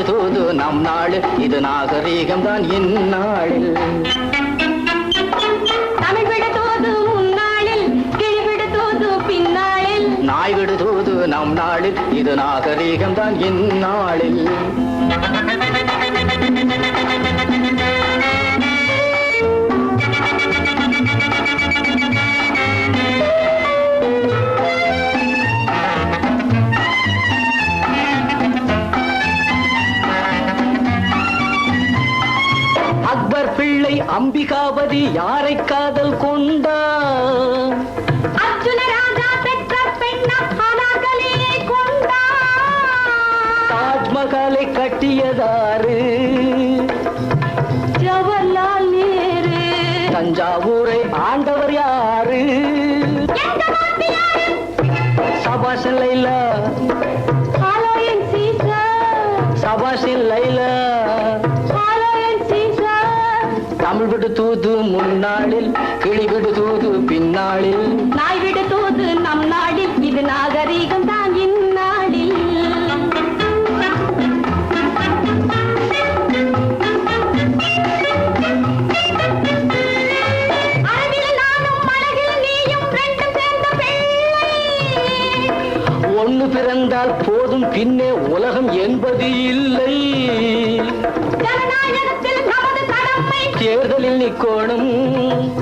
விடுதூது நம் நாடு இது நாகரீகம் தான் இந்நாளில். தமிழ் விடுதூது முன்னாளில் கிளி விடுதூது பின்னாளில். நாய் விடுதூது நம் நாளில் இது நாகரீகம் தான் இந்நாளில். அக்பர் பிள்ளை அம்பிகாபதி யாரை காதல் கொண்டார்? அர்ஜுன ராஜா பெற்ற பெண்ணாகலே கொண்டார். தாஜ்மஹாலை கட்டியதாரு? ஜவஹர்லால் நேரு. தஞ்சாவூரை ஆண்டவர் யாரு? சபாஷ் லைலா. சபாஷ் லைலா. தமிழ் விடுதூது முன்னாளில் கிளி விடுதூது பின்னாளில். நாய் விடுதூது நம் நாடில் இது நாகரீகம் தான் இந்நாளில். அழகில் நானும் அழகில் நீயும் ரெண்டும் சேர்ந்த பிள்ளை. ஒன்று பிறந்தால் போதும் பின்னே உலகம் என்பது இல்லை. ஜனநாயகத்தில் நமது கடமை. தேர்தலில் நிக்கோணம்.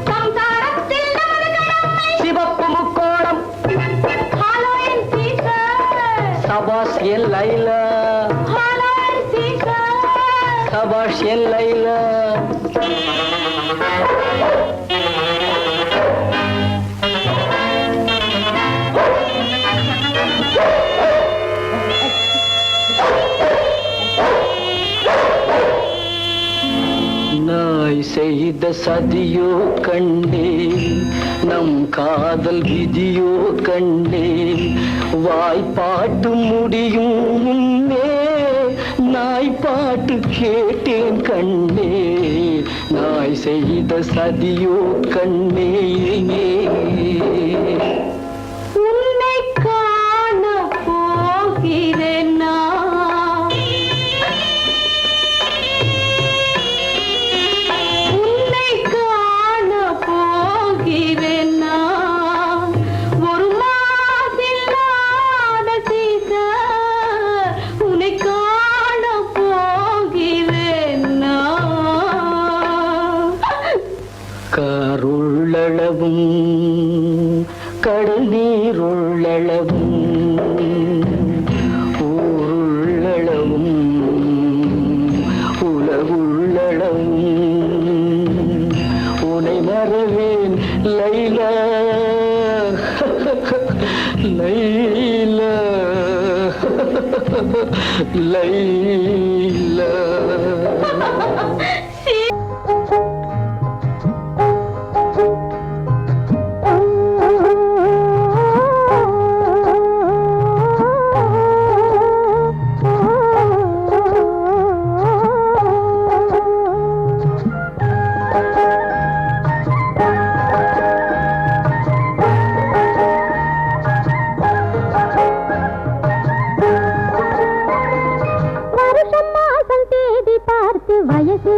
சம்சாரத்தில் நமது கடமை. சிவப்பு முக்கோணம். ஹலோ என் சீசர். சபாஷ் என் லைலா. ஹலோ என் சீசர். சபாஷ் என் லைலா. நாய் செய்த சதியோ கண்டே நம் காதல் விதியோ கண்டே. வாய்ப்பாட்டு முடியும் முன்னே நாய் பாட்டு கேட்டேன் கண்ணே. நாய் செய்த சதியோ கண்ணே. உன்னை காண போகிறேன் நான். உன்னை காண போகிறேன் நான். ஒரு மாசில்லாத சீசர். உன்னை காண போகிறேன் நான். கருள்ளளவும் கடல் நீருள்ளளவும் ஊருள்ளளவும் உலகுள்ளளவும் உனை மறவேன் லைலா. லைலா லைலா. வருஷம் மாசம் தேதி பார்த்து வயசு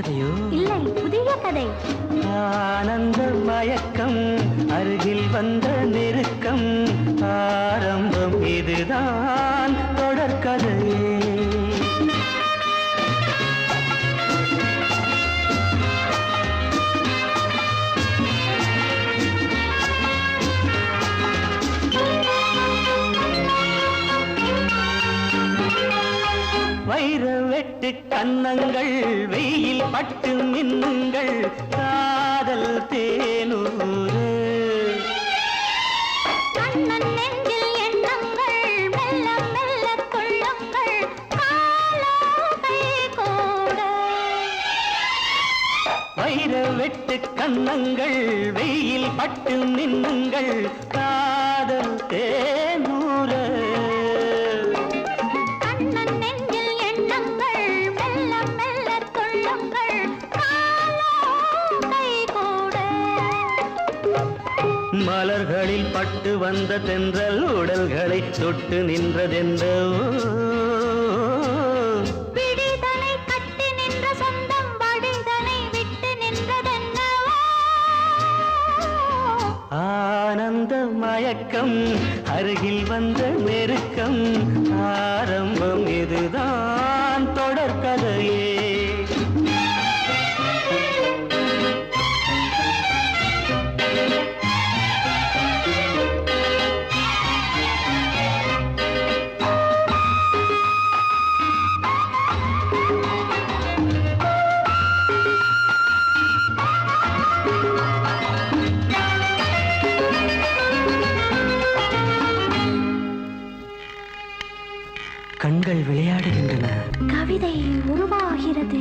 கதையோ? இல்லை, புதிய கதை. ஆனந்த மயக்கம், அருகில் வந்த நெருக்கம், ஆரம்பம் இதுதான் தொடர்கதையே. வைர வெட்டு கன்னங்கள், வெயில் பட்டு மின்னுங்கள், காதல் தேனூறு. கண்ணன் நெஞ்சில் எண்ணங்கள், மெல்ல மெல்ல கொள்ளுங்கள், காலோகை கூட. வைர வெட்டு கன்னங்கள், வெயில் பட்டு மின்னுங்கள், காதல் தேனூறு. மலர்களில் பட்டு வந்த தென்றல் உடல்களை தொட்டு நின்றதென்றோ. விடிதனை கட்டி நின்ற சொந்தம் வழிதனை விட்டு நின்றதென்னோ. ஆனந்த மயக்கம், அருகில் வந்த நெருக்கம், ஆரம்பம் இதுதான் தொடர்கதையே. கண்கள் விளையாடுகின்றன, கவிதை உருவாகிறது.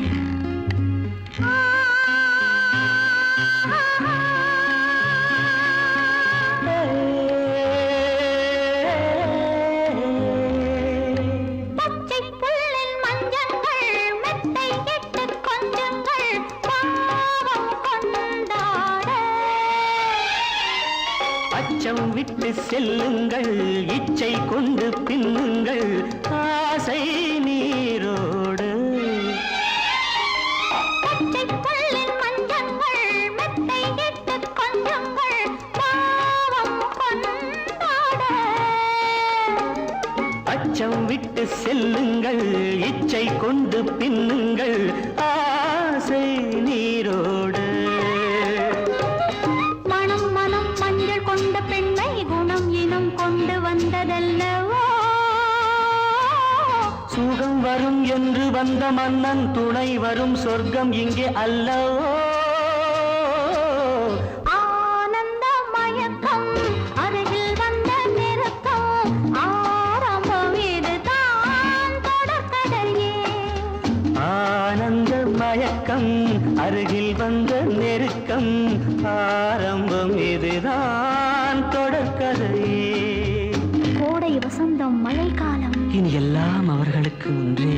பச்சை புல்லில் மஞ்சங்கள், மெத்தை இட்டு கொஞ்சங்கள், பாவம் கொண்டாட. அச்சம் விட்டு செல்லுங்கள், இச்சை கொண்டு பின்னுங்கள், ஆசை நீரோடு. பச்சை புல்லின் மஞ்சங்கள், மெத்தை இட்டு கொஞ்சங்கள், பாவம் கொண்டாட. அச்சம் விட்டு செல்லுங்கள், இச்சை கொண்டு பின்னுங்கள், ஆசை நீரோடு. மனம் மனம் மஞ்சள் கொண்ட பெண்ணை குணம் இனம் கொண்டு வந்ததல்லவோ. சுகம் வரும் என்று வந்த மன்னன் துணை வரும் சொர்க்கம் இங்கே அல்லவோ. ஆனந்த மயக்கம், அருகில் வந்த நெருக்கம், ஆரம்பம் இதுதான் தொடர்கதையே. ஆனந்த மயக்கம், அருகில் வந்த நெருக்கம், ஆரம்பம் இதுதான் தொடர்கதையே. கோடை வசந்தம் மழைக்காலம், இனி எல்லாம் அவர்களுக்கு ஒன்றே.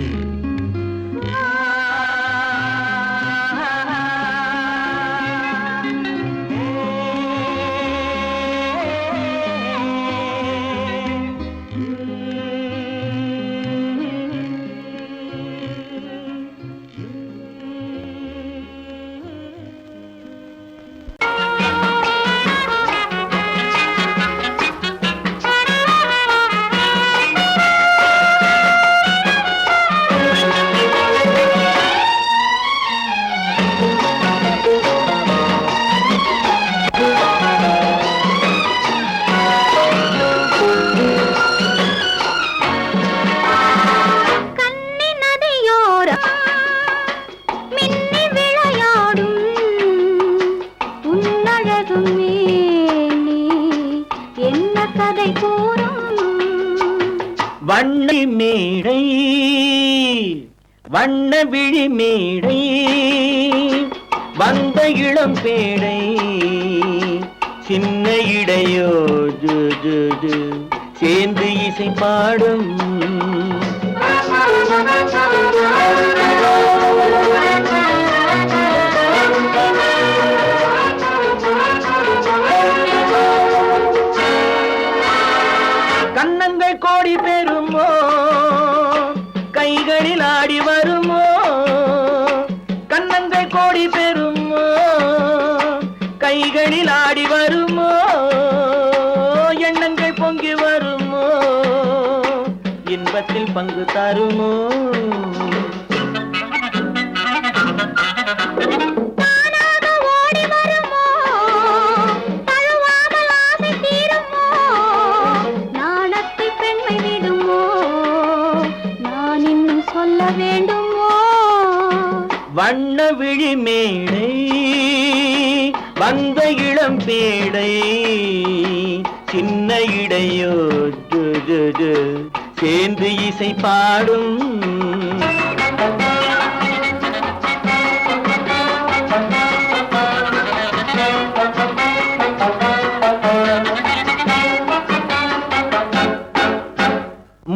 வண்ண மேடை வண்ண விழி மேடை வந்த இளம் பேடை சின்ன இடையோ ஜு ஜு ஜு சேர்ந்து இசை பாடும் கன்னங்கள் கோடி பெறுமோ கைகளில் ஆடி வருமோ கன்னங்கள் இன்பத்தில் பங்கு தருமோ? தானாக ஓடி வருமோ? தழுவாமல் ஆசை தீருமோ? நாணத்தை பெண்மை விடுமோ? நான் இன்னும் சொல்ல வேண்டுமோ? வண்ண விழி மேடை வந்த இளம் பேடை சின்ன இடையோ சேர்ந்து இசை பாடும்.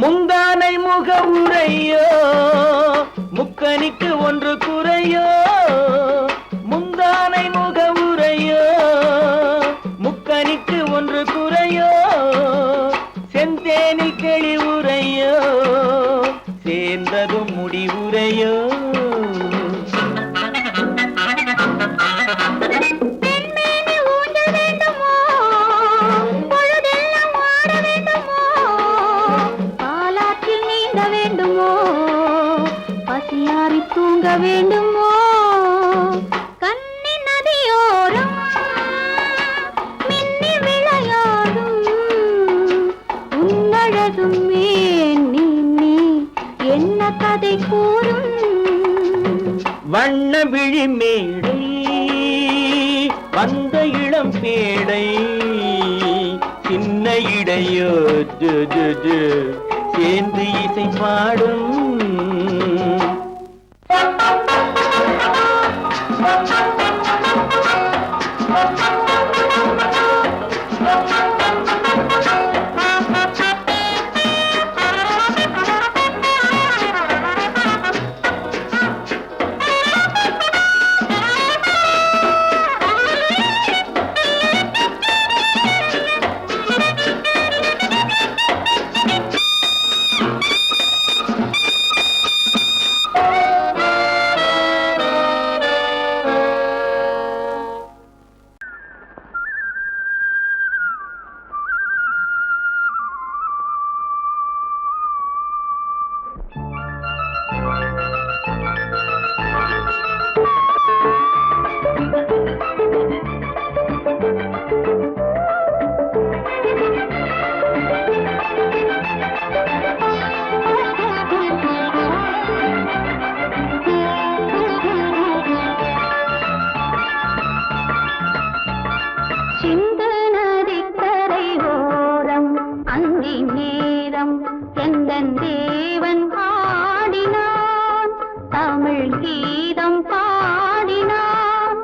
முந்தானை முக உரையோ முக்கனிக்கு ஒன்று குறையோ? முந்தானை முக உரையோ முக்கனிக்கு ஒன்று குறையோ? செந்தேனில் கிளி உரையோ சேர்ந்ததும் முடிவுரையோ? பெண்மேனி ஊஞ்சல் வேண்டுமோ? பொழுதெல்லாம் ஆட வேண்டுமோ? பாலாற்றில் நீந்த வேண்டுமோ? பசியாறி தூங்க வேண்டுமோ? கன்னி நதியோரம் மின்னி விளையாடும் உன்னழகும் நீ என்ன கதை கூறும்? வண்ண விழி மேடை வந்த இளம் பேடை சின்ன இடையோ சேர்ந்து இசை பாடும். சிந்து நதிக்கரை ஓரம் அந்தி நேரம் எந்தன் தேவன் பாடினான் தமிழ் கீதம் பாடினான்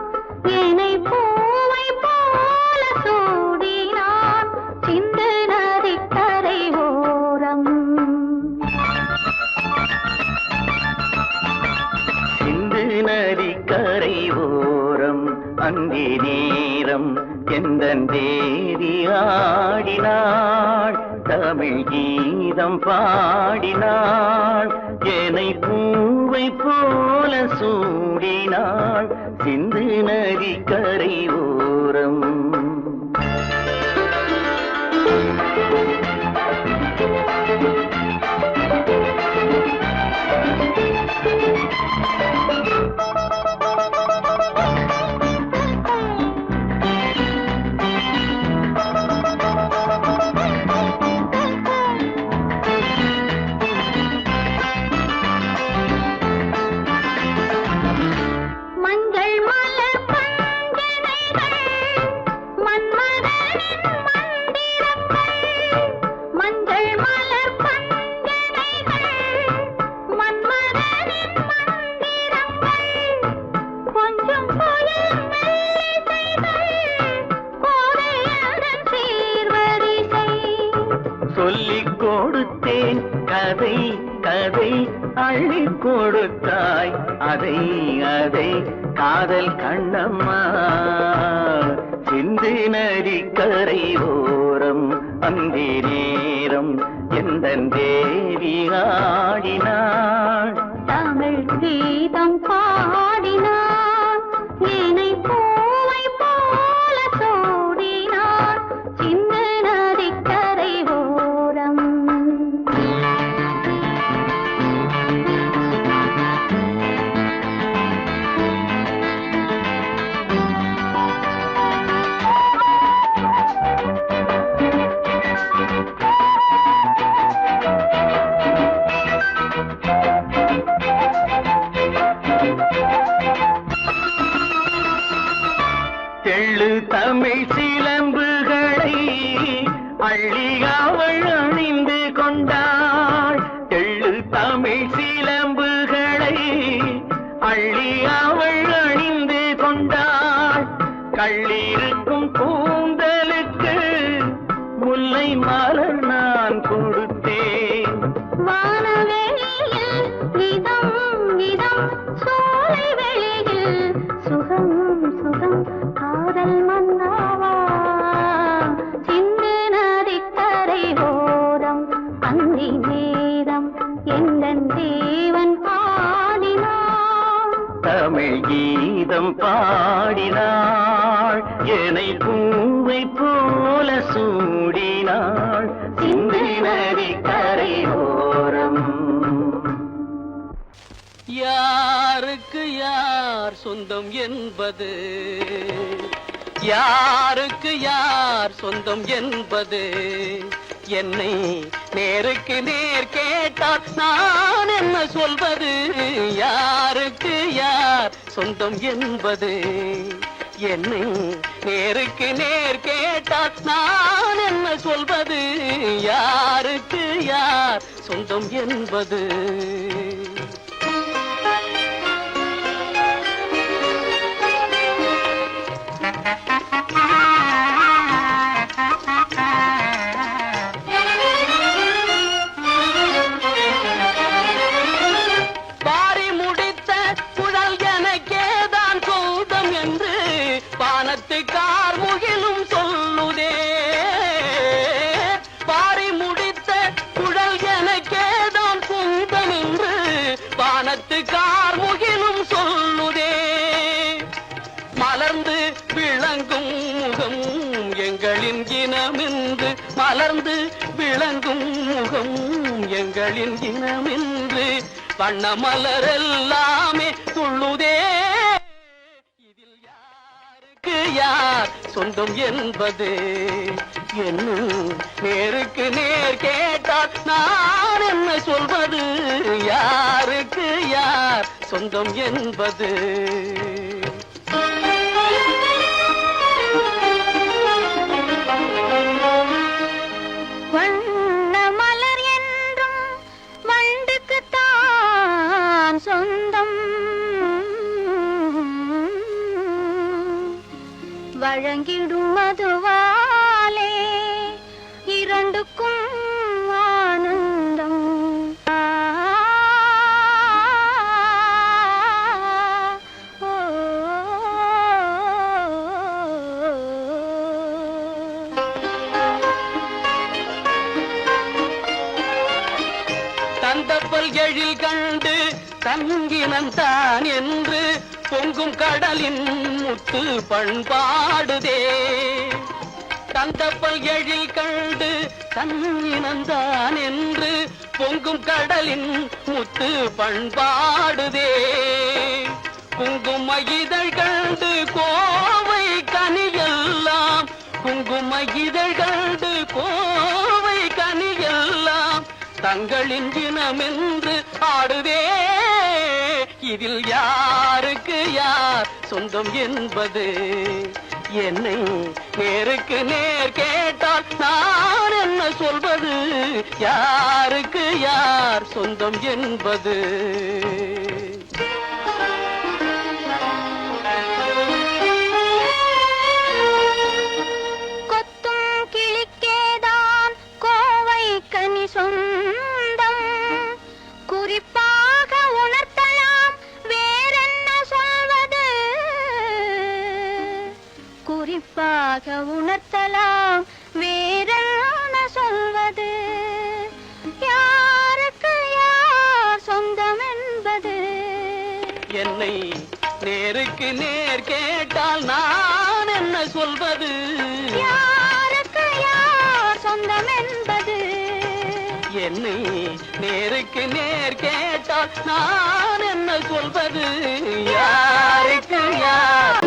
என்னை பூவை போல சூடினான் சிந்து நதிக்கரை ஓரம். சிந்து நதிக்கரை ஓரம் அந்தி நேரம் எந்தன் தேவி ஆடினாள் தமிழ் கீதம் பாடினாள் என்னை பூவை போல சூடினாள் சிந்து நதிக்கரை ஓரம். மஞ்சள் மலர் பஞ்சனைகள் மன்மதனின் மந்திரங்கள். மஞ்சள் மலர் பஞ்சனைகள் மன்மதனின் மந்திரங்கள். கொஞ்சம் புயல் மெல்லிசைகள் கோதையதன் சீர்வரிசை. சொல்லிக் கொடுத்தேன் கதை கதை அள்ளிக் கொடுத்தாய் அதை அதை காதல் கண்ணம்மா. சிந்து நதிக்கரை ஓரம் அந்தி நேரம் எந்தன் தேவி ஆடினாள் தமிழ் கீதம் பாடினான் என்னை பூவை போல சூடினான் சிந்து நதிக்கரை ஓரம். சிலம்புகளை அள்ளி அவள் அணிந்து கொண்டாள். கள்ளிருக்கும் கூந்தலுக்கு முல்லை மலர் நான் கொடுத்தேன். வானவெளியில் இதம் இதம் சோலை வெளியில் சுகம் சுகம் காதல் மன்னாவா சிந்து நதிக்கரை ஓரம் அந்தி நேரம் எந்தன் தேவன் பாடினான். தமிழ் கீதம் பாடினாள், என்னை பூவை போல சூடினாள். சிந்து நதி கரையோரம். யாருக்கு யார் சொந்தம் என்பது, யாருக்கு யார் சொந்தம் என்பது, என்னை நேருக்கு நேர் கேட்டால் நான் என்ன சொல்வது. யாருக்கு யார் சொந்தம் என்பது, என்னை நேருக்கு நேர் கேட்டால் நான் என்ன சொல்வது. யாருக்கு யார் சொந்தம் என்பது. பாரி முடித்த குழல் எனக்கேதான் சொந்தம் என்று பானத்து கார்முகிலும் சொல்லுதே. பாரி முடித்த குழல் எனக்கேதான் சொந்தம் என்று பானத்து கார்முகிலும் சொல்லுதே. மலர்ந்து விளங்கும் முகம் எங்களின் இனமென்று, மலர்ந்து விளங்கும் முகம் எங்களின் இனமென்று வண்ண மலரெல்லாமே துள்ளுதே. இதில் யாருக்கு யார் சொந்தம் என்பது, என்னும் நேருக்கு நேர் கேட்டால் நான் என்ன சொல்வது. யாருக்கு யார் சொந்தம் என்பது. வண்ண மலர் என்றும் வண்டுக்குத்தான் சொந்தம். வழங்கிடும் மதுவாலே இரண்டுக்கும் ஆனந்தம். தந்தப்பல் எழில் கண்டு தங்கினந்தான் என்று பொங்கும் கடலின் முத்து பண்பாடுதே. தந்தப்பல் எழில் கண்டு தங்கினந்தான் என்று பொங்கும் கடலின் முத்து பண்பாடுதே. குங்கும இதழ் கண்டு கோவை கனியெல்லாம், குங்கும இதழ் கண்டு கோவை கனியெல்லாம் தங்களின் இனமென்று ஆடுதே. இதில் யாருக்கு யார் சொந்தம் என்பது, என்னை நேருக்கு நேர் கேட்டால் நான் என்ன சொல்வது. யாருக்கு யார் சொந்தம் என்பது. கொத்தும் கிளிக்கேதான் கோவை கனி சொந்தம். குறிப்பாக உணர்த்தலாம் வேறென்ன சொல்வது. குறிப்பாக உணர்த்தலாம் வேறென்ன சொல்வது. யாருக்கு யார் சொந்தம் என்பது, என்னை நேருக்கு நேர் கேட்டால் நான் என்ன சொல்வது. யாருக்கு யார் சொந்தம் என்பது, என்னை நேருக்கு நேர் கேட்டால் நான் என்ன சொல்வது. யாருக்கு யார்.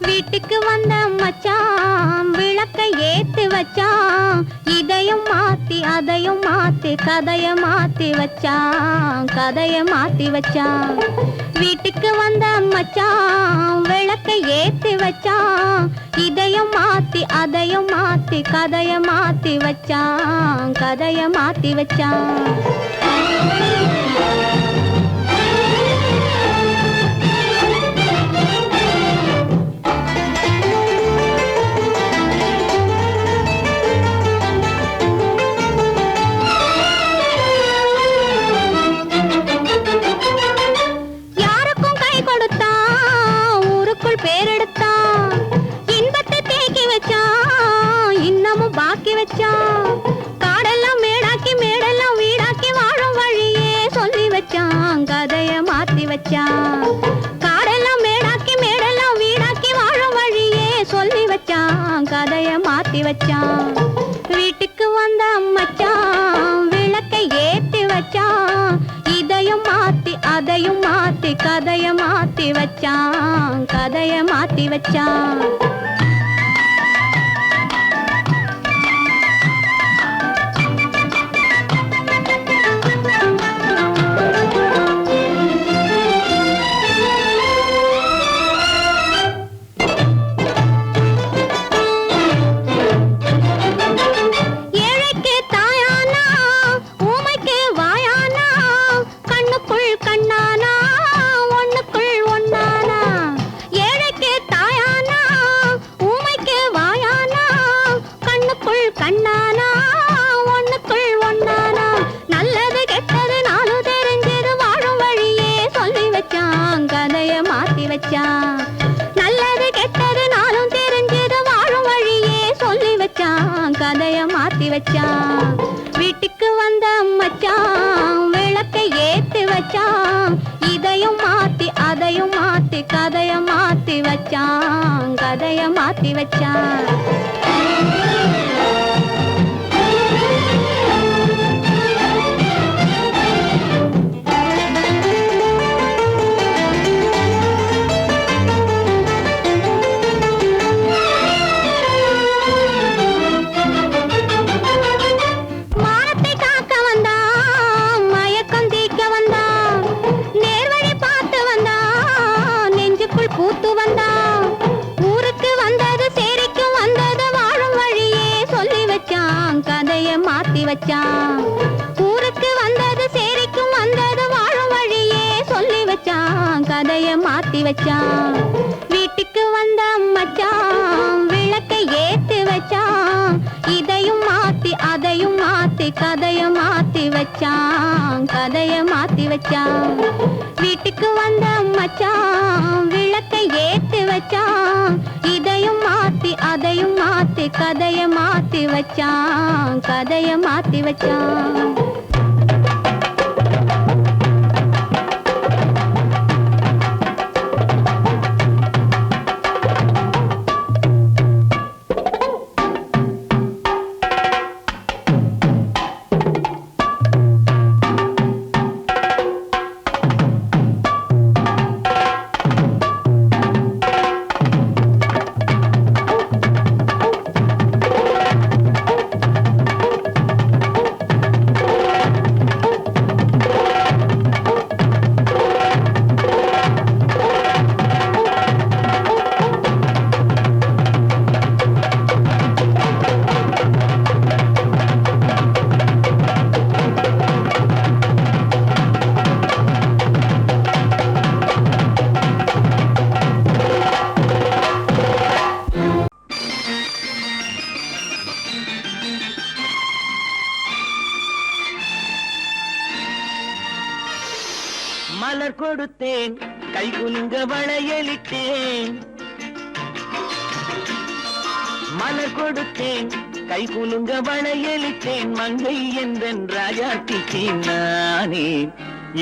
வீட்டு வீட்டுக்கு வந்த மச்சான் விளக்கை ஏத்தி வச்சான், இதையும் மாத்தி அதையும் மாத்தி கதைய மாத்தி வச்சான், கதைய மாத்தி வச்சான். வீட்டுக்கு வந்த மச்சான் விளக்கை ஏத்தி வச்சான், இதையும் மாத்தி அதையும் மாத்தி கதைய மாத்தி வச்சான், கதைய மாத்தி வச்சான். காடெல்லாம் மேடாக்கி மேடெல்லாம் வீடாக்கி வாழும் வழியே சொல்லி வச்சான், கதைய மாத்தி வச்சான். காடெல்லாம் மேடாக்கி மேடெல்லாம் வீடாக்கி வாழும் வழியே சொல்லி வச்சான், கதைய மாத்தி வச்சான். வீட்டுக்கு வந்த மச்சான் விளக்கை ஏத்தி வச்சான், இதையும் மாத்தி அதையும் மாத்தி கதைய மாத்தி வச்சான், கதைய மாத்தி வச்சான். நல்லது கெட்டது நாளும் தெரிஞ்சது வாழும் வழியே சொல்லி வச்சான், கதைய மாத்தி வச்சான். வீட்டுக்கு வந்த மச்சான் விளக்கை ஏத்தி வச்சான், இதையும் மாத்தி அதையும் மாத்தி கதைய மாத்தி வச்சான், கதைய மாத்தி வச்சான். பூத்து வந்தான் ஊருக்கு வந்தது சேரிக்கும் வந்தது வாழும் வழியே சொல்லி வச்சான், கதைய மாத்தி வச்சான். ஊருக்கு வந்தது சேரிக்கும் வந்தது வாழும் வழியே சொல்லி வச்சான், கதைய மாத்தி வச்சான். வீட்டுக்கு வந்த மச்சான் விளக்கை ஏத்தி வச்சான், இதையும் மாத்தி அதையும் மாத்தி கதைய மாத்தி வச்சான், கதைய மாத்தி வச்சான். வீட்டுக்கு வந்த மச்சான் விளக்கை ஏத்தி வச்சான், இதையும் மாத்தி அதையும் மாத்தி கதைய மாத்தி வச்சான், கதைய மாத்தி வச்சான். மலர் கொடுத்தேன் கை குலுங்க வளையலிட்டேன், மலர் கொடுத்தேன் கை குலுங்க வளையலிட்டேன், மங்கை என்றன் ராஜாத்திக்கு நானே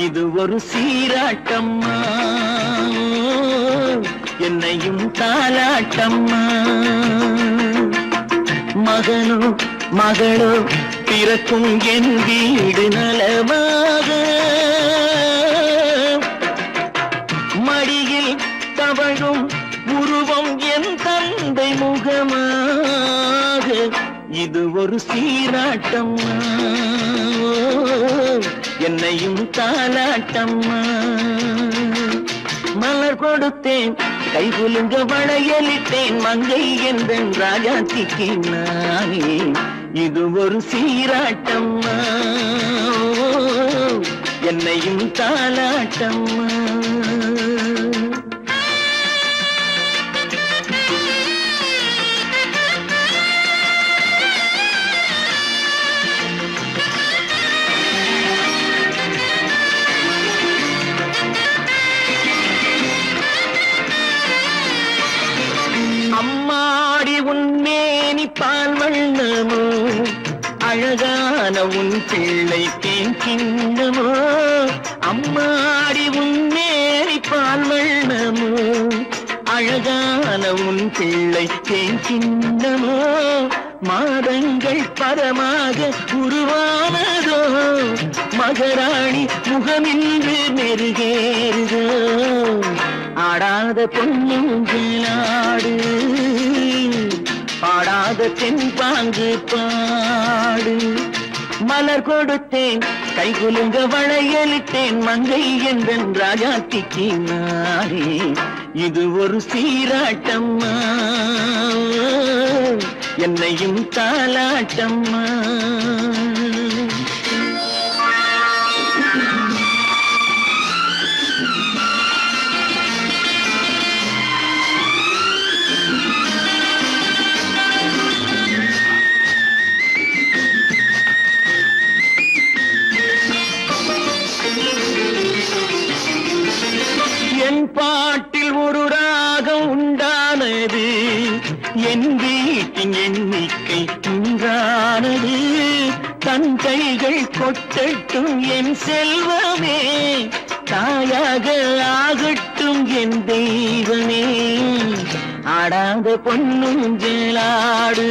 இது ஒரு சீராட்டம்மா, என்னையும் தாலாட்டம்மா. மகனோ மகளோ பிறக்கும் என் வீடு நலமாக, மடியில் தவழும் உருவம் என் தந்தை முகமாக இது ஒரு சீராட்டம்மா என்னையும் தாலாட்டம்மா மலர் கொடுத்தேன் கைகுலுங்க வளையலிட்டேன் மங்கை எந்தன் ராஜாத்திக்கு நானே இது ஒரு சீராட்டம்மா என்னையும் தாலாட்டம்மா அம்மாடி உன்மேனி பால் வண்ணமோ அழகான உன் பிள்ளை தேன் கிண்ணமோ அம்மாடி உன்மேனி பால் வண்ணமோ அழகான உன் பிள்ளை தேன் கிண்ணமோ மாதங்கள் பரமாக உருவானதோ மகராணி முகமின்று நெருகேறுதோ ஆடாத பொன்னுங்களாடு பாடாத தென்பாங்கு பாடு மலர் கொடுத்தேன் கைகுலுங்க வளையலிட்டேன் மங்கை எந்தன் ராஜாத்திக்கு நானே இது ஒரு சீராட்டம்மா என்னையும் தாலாட்டம்மா என் பாட்டில் ஒரு ராகம் உண்டானது என் வீட்டின் எண்ணிக்கை உண்டானது தன் கைகள் கொட்டட்டும் என் செல்வமே தாயாக ஆகட்டும் என் தெய்வமே ஆடாத பொன்னுஞ்சலாடு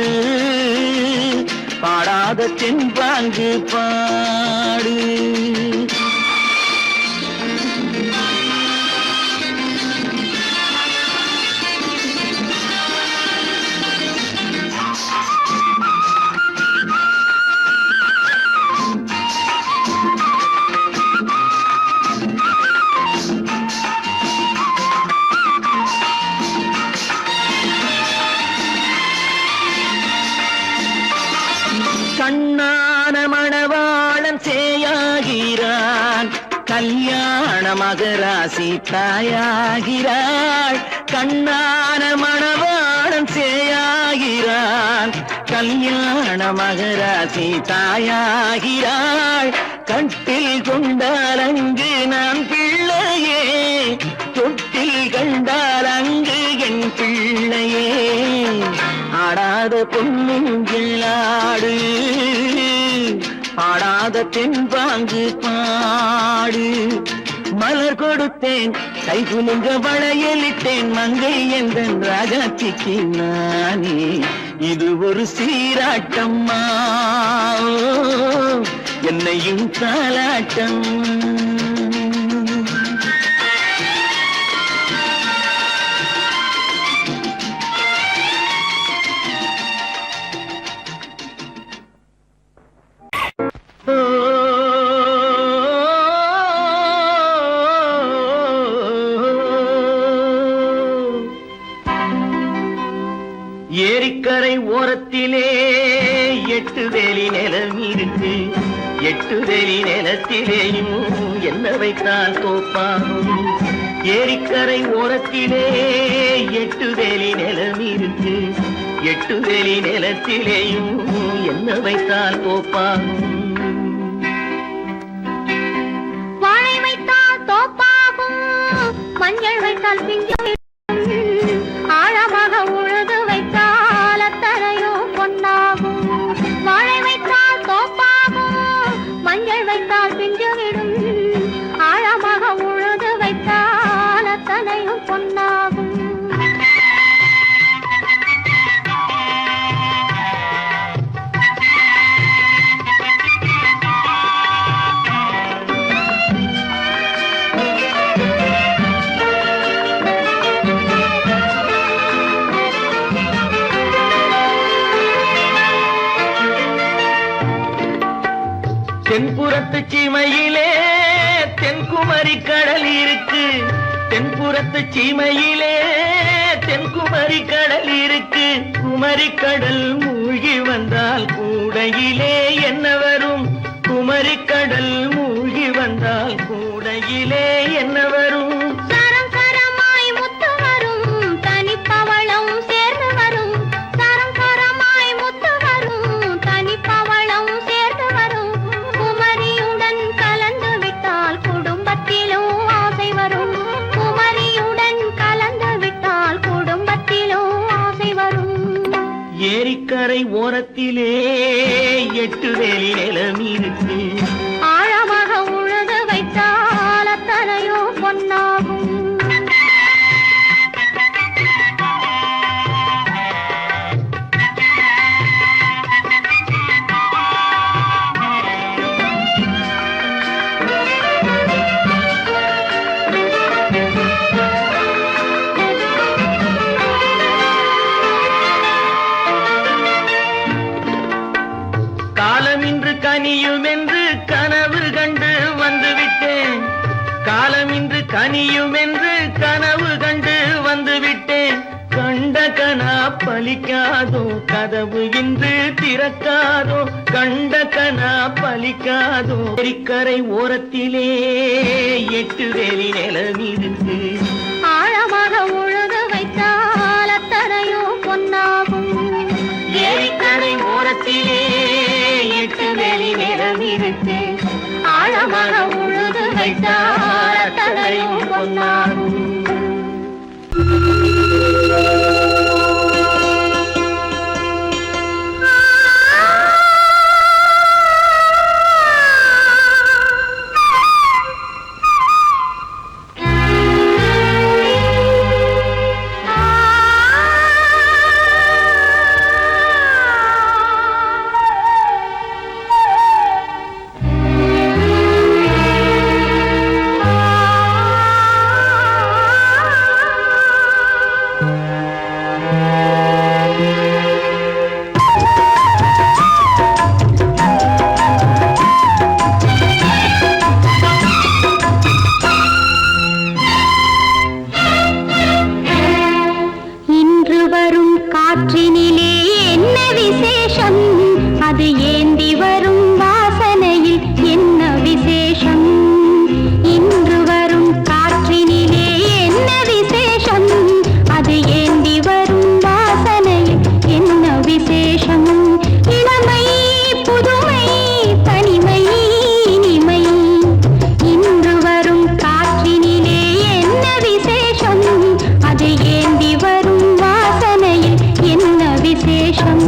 பாடாத தென்பாங்கு பாடு கண்ணான மணவாளன் சேயாகிறான் கல்யாண மகராசி தாயாகிறாள் கண்ணான மணவாளன் சேயாகிறான் கல்யாண மகராசி தாயாகிறாள் கட்டில் கொண்டால் அங்கு நான் பிள்ளையே தொட்டில் கண்டால் அங்கு என் பிள்ளையே ஆடாத பொன்னுங்களாடு ஆடாத தென்பாங்கு பாடு மலர் கொடுத்தேன் கைகுலுங்க வளையலிட்டேன் மங்கை எந்தன் ராஜாத்திக்கு நானே இது ஒரு சீராட்டம்மா என்னையும் தாலாட்டம் ஏரிக்கரை ஓரத்திலே 8 வேலி நிலம் இருக்கு 8 வேலி நிலத்திலேயும் என்ன வைத்தால் தோப்பாகும் ஏரிக்கரை ஓரத்திலே 8 வேலி நிலம் இருக்கு 8 வேலி நிலத்திலேயும் என்ன வைத்தால் தோப்பாகும் வாழை வைத்தால் தோப்பாகும் மஞ்சள் வைத்தால் பிஞ்சு ஆழமாக உழுது வைத்தால் அத்தனையோ பொன்னாகும் வாழை வைத்தால் தோப்பாகும் மஞ்சள் வைத்தால் பிஞ்சு விடும் ஆழமாக உழுது வைத்தால் அத்தனையும் பொன்னாகும் தென்புறத்து சீமையிலே தென்குமரி கடல் இருக்கு, தென்புறத்து சீமையிலே தென்குமரி கடல் இருக்கு. குமரி கடல் மூழ்கி வந்தால் கூடையிலே என்ன வரும்? குமரி கடல் மூழ்கி வந்தால் கூடையிலே என்ன வரும்? சரம் சரமாய் முத்து வரும், தனிப்பவளம் சேர்ந்து வரும். சரம் சரமாய் முத்து வரும், தனிப்பவளம் சேர்ந்து வரும். குமரியுடன் கலந்து விட்டால் குடும்பத்திலும் ஆசை வரும். குமரியுடன் கலந்து விட்டால் குடும்பத்திலும் ஆசை வரும். ஏரிக்கரை ஓரத்திலே 8 வேலி நிலம் இருக்கு. ஆழமாக உழுது வைத்தால் அத்தனையோ பொன்னாகும். காலமின்று கனியும் என்று கனவு கண்டு வந்துவிட்டேன். காலமின்று கனியும் என்று கனவு கண்டு வந்துவிட்டேன். கண்ட கனா பலிக்காதோ, கதவு இன்று திறக்காதோ. கண்ட கனா பலிக்காதோ. ஏரிக்கரை ஓரத்திலே 8 வேலி நிலம் இருக்கு. ஆழமாக உழுது வைத்தால் அத்தனையோ பொன்னாகும். ஏரிக்கரை ஓரத்திலே 8 வேலி நிலம் இருக்கு. ஆழமாக உழுது வைத்தால் அத்தனையோ பொன்னாகும். இன்று வரும் காற்றினிலே என்ன விசேஷம்? அது ஏந்தி வரும் வாசனையில் என்ன விசேஷம்? இன்று வரும் காற்றினிலே என்ன விசேஷம்? அது ஏந்தி வரும் வாசனையில் என்ன விசேஷம்? இளமை, புதுமை, தனிமை, இனிமை. இன்று வரும் காற்றினிலே என்ன விசேஷம்? அது ஏந்தி வரும் வாசனையில் என்ன விசேஷம்?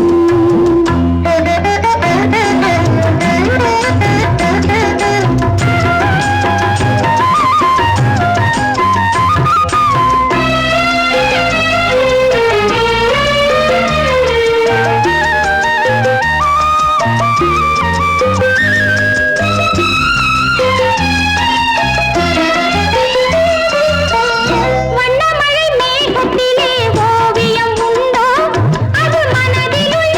வண்ணமழை மேகத்திலே ஓவியம் உண்டோ? அது மனதிலுள்ள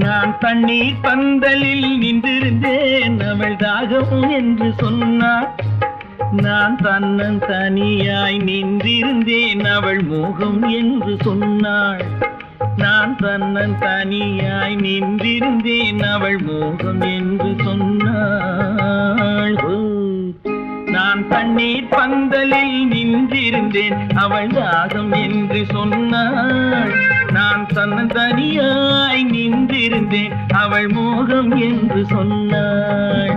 நான் தண்ணீர் பந்தலில் நின்றிருந்தேன் அவள் தாகம் என்று சொன்னாள். நான் தன்னன் தனியாய் நின்றிருந்தேன் அவள் மோகம் என்று சொன்னாள். நான் தன்னன் தனியாய் நின்றிருந்தேன் அவள் மோகம் என்று சொன்னாள். நான் தண்ணீர் பந்தலில் நின்றிருந்தேன் அவள் தாகம் என்று சொன்னாள். நான் தன்னன் தனியாய் நின்றிருந்தேன் அவள் மோகம் என்று சொன்னாள்.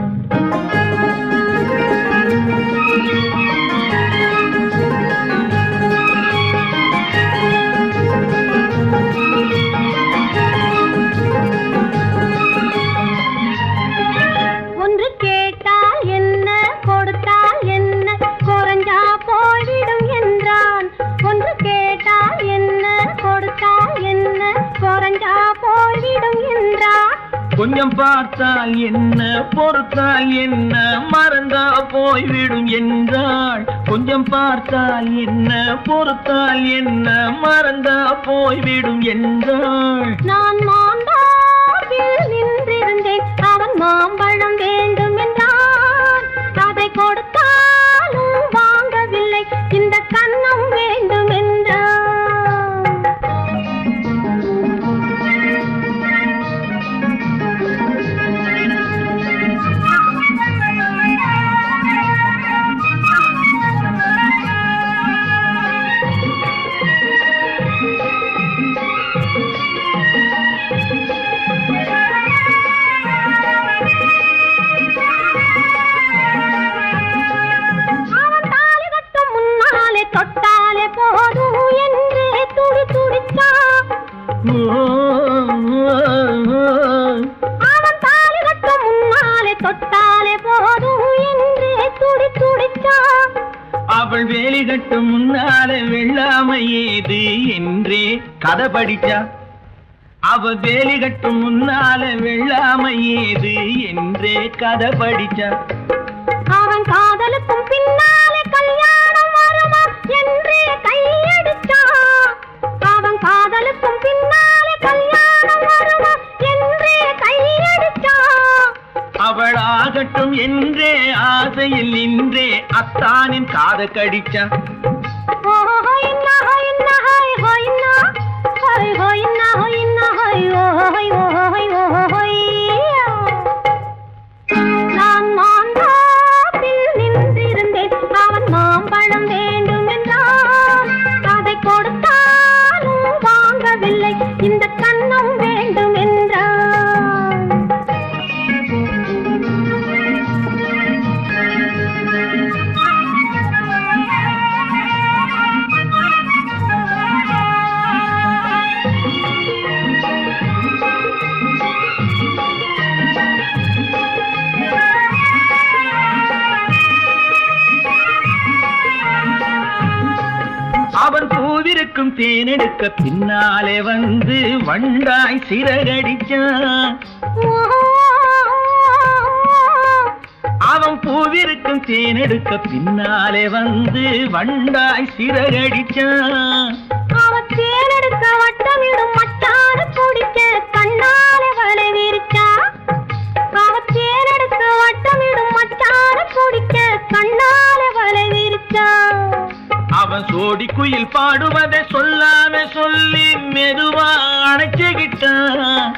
ஒன்று கேட்டால் என்ன கொடுத்தால் என்ன குறைஞ்சா போய்விடும் என்றான். ஒன்று கேட்டால் என்ன கொடுத்தால் என்ன குறைஞ்சா போய்விடும் என்றான். கொஞ்சம் பார்த்தால் என்ன பொறுத்தால் என்ன மறந்தா போய்விடும் என்றாள். கொஞ்சம் பார்த்தால் என்ன பொறுத்தால் என்ன மறந்தா போய்விடும் என்றாள். நான் மாந்தாவில் நின்றிருந்தேன் அவன் மாம்பழம் வேண்டும் என்றான். அதை கொடுத்தாலும் வாங்கவில்லை இந்த கன்னம் வேண்டும் என்றான். தொட்டாலே போதும் என்றே துடி துடித்தான். அவன் தாலி கட்டும் முன்னாலே தொட்டாலே போதும் என்றே துடி துடித்தான். அவள் வேலி கட்டும் முன்னாலே வெள்ளாமை ஏது என்றே கதை படிச்சா. அவள் வேலி கட்டும் முன்னாலே வெள்ளாமை ஏது என்றே கதை படிச்சா. அவன் காதலுக்கும் பின்னாலே கல்யாணம் வருமா என்றே கையடிச்சான். அவன் காதலுக்கும் பின்னாலே கல்யாணம் வருமா என்றே கையடிச்சான். அவள் ஆகட்டும் என்றே ஆசையில் நின்றே அத்தானின் காத கடிச்சா. நான் மாந்தாப்பில் நின்றிருந்தேன் அவன் மாம்பழம் வேண்டும் என்றான். அதை கொடுத்தாலும் வாங்கவில்லை இந்த கன்னம் வேண்டும் என்றான். அவன் பூவிருக்கும் தேனெடுக்க பின்னாலே வந்து வண்டாய் சிறகடிச்சான். அவன் பூவிருக்கும் தேனெடுக்க பின்னாலே வந்து வண்டாய் சிறகடிச்சான். அவன் தேனெடுக்க வட்டமிடும் மட்டான குடிக்க கண்ணாலே வலை விரிச்சா. அவன் தேனெடுக்க வட்டமிடும் மட்டான குடிக்க கண்ணாலே வலை விரிச்சா. அவன் சோடி குயில் பாடுவதை சொல்லாம சொல்லி மெதுவா அணைச்சுக்கிட்டான்.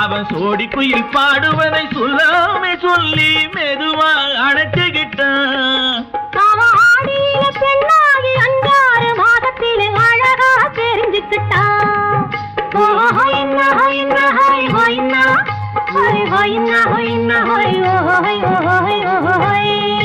அவன் சோடி குயில் பாடுவதை சொல்லாம சொல்லி மெதுவா அணைச்சுக்கிட்டான். அவன் ஆடியில பெண்ணாகி 5-6 மாதத்திலே அழகா தெரிஞ்சுக்கிட்டான். ஹொய்னா ஹொய்னா ஹொய் ஹொய்னா ஹொய் ஹொய்னா ஹொய்னா ஹொய் ஹொய் ஹொய் ஹொய்.